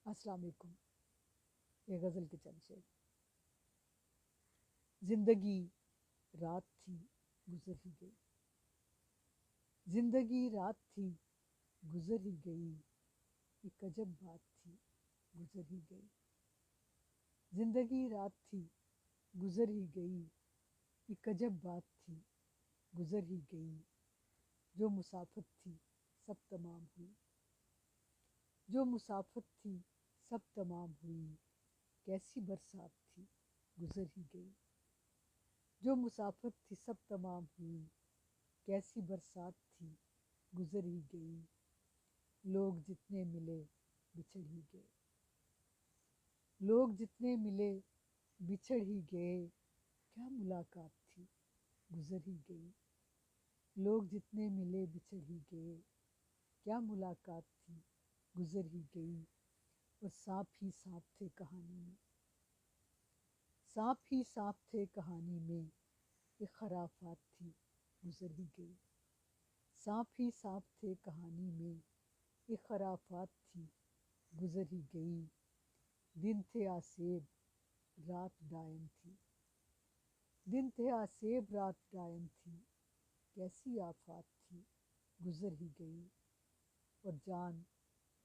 السلام علیکم۔ یہ غزل کے چند شعر۔ زندگی رات تھی گزر ہی گئی، زندگی رات تھی گزر ہی گئی، ایک عجب بات تھی گزر ہی گئی۔ زندگی رات تھی گزر ہی گئی، ایک عجب بات تھی گزر ہی گئی۔ جو مسافت تھی سب تمام ہوئی، جو مسافت تھی سب تمام ہوئی، کیسی برسات تھی گزر ہی گئی۔ جو مسافت تھی سب تمام ہوئی، کیسی برسات تھی گزر ہی گئی۔ لوگ جتنے ملے بچھڑ ہی گئے، لوگ جتنے ملے بچھڑ ہی گئے، کیا ملاقات تھی گزر ہی گئی۔ لوگ جتنے ملے بچھڑ ہی گئے، کیا ملاقات تھی گزر ہی گئی۔ اور سانپ ہی سانپ تھے کہانی میں، سانپ ہی سانپ تھے کہانی میں، ایک خرافات تھی گزر ہی گئی۔ سانپ ہی سانپ تھے کہانی میں، ایک خرافات تھی گزر ہی گئی۔ دن تھے آسیب رات ڈائن تھی، دن تھے آسیب رات ڈائن تھی، کیسی آفات تھی گزر ہی گئی۔ اور جان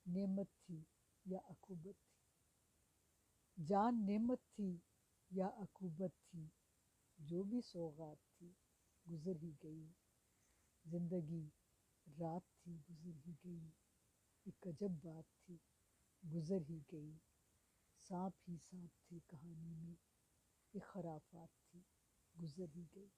نعمت تھی یا عقوبت تھی، جان نعمت تھی یا عقوبت تھی، جو بھی سوغات تھی گزر ہی گئی۔ زندگی رات تھی گزر ہی گئی، ایک عجب بات تھی گزر ہی گئی۔ سانپ ہی سانپ تھے کہانی میں، ایک خرافات تھی گزر ہی گئی۔